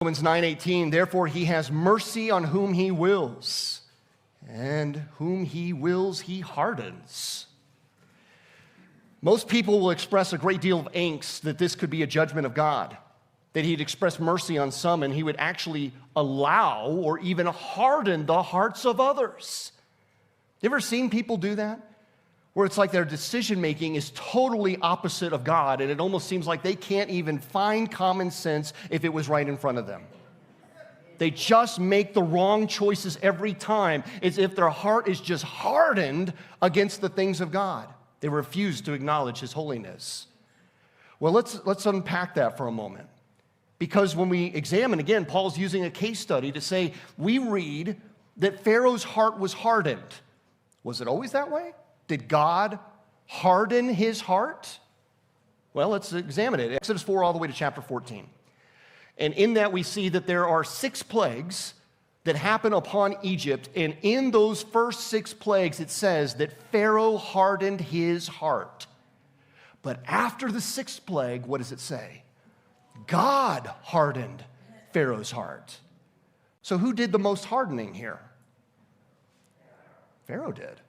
Romans 9:18, therefore he has mercy on whom he wills, and whom he wills he hardens. Most people will express a great deal of angst that this could be a judgment of God, that he'd express mercy on some and he would actually allow or even harden the hearts of others. You ever seen people do that? Where it's like their decision-making is totally opposite of God, and it almost seems like they can't even find common sense if it was right in front of them. They just make the wrong choices every time, as if their heart is just hardened against the things of God. They refuse to acknowledge his holiness. Well, let's unpack that for a moment. Because when we examine, again, Paul's using a case study to say, we read that Pharaoh's heart was hardened. Was it always that way? Did God harden his heart? Well, let's examine it. Exodus 4 all the way to chapter 14. And in that we see that there are 6 plagues that happen upon Egypt. And in those first 6 plagues, it says that Pharaoh hardened his heart. But after the 6th plague, what does it say? God hardened Pharaoh's heart. So who did the most hardening here? Pharaoh did.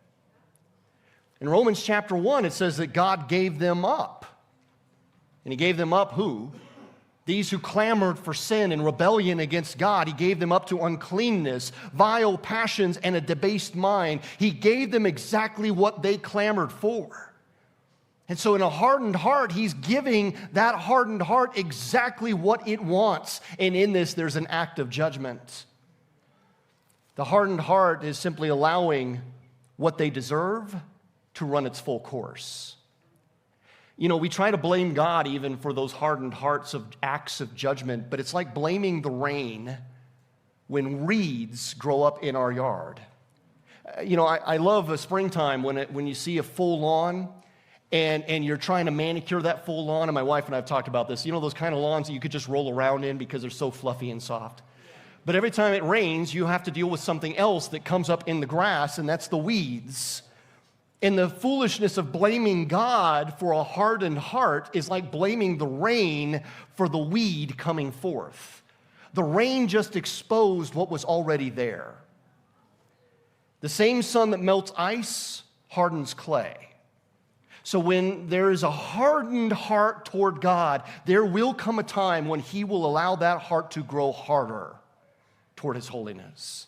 In Romans chapter 1, it says that God gave them up. And he gave them up who? These who clamored for sin and rebellion against God. He gave them up to uncleanness, vile passions, and a debased mind. He gave them exactly what they clamored for. And so in a hardened heart, he's giving that hardened heart exactly what it wants. And in this, there's an act of judgment. The hardened heart is simply allowing what they deserve to run its full course. You know, we try to blame God even for those hardened hearts of acts of judgment, but it's like blaming the rain when reeds grow up in our yard. You know, I love a springtime when you see a full lawn and you're trying to manicure that full lawn, and my wife and I have talked about this. You know those kind of lawns that you could just roll around in because they're so fluffy and soft? But every time it rains, you have to deal with something else that comes up in the grass, and that's the weeds. And the foolishness of blaming God for a hardened heart is like blaming the rain for the weed coming forth. The rain just exposed what was already there. The same sun that melts ice hardens clay. So when there is a hardened heart toward God, there will come a time when he will allow that heart to grow harder toward his holiness.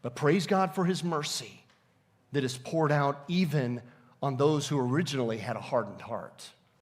But praise God for his mercy that is poured out even on those who originally had a hardened heart.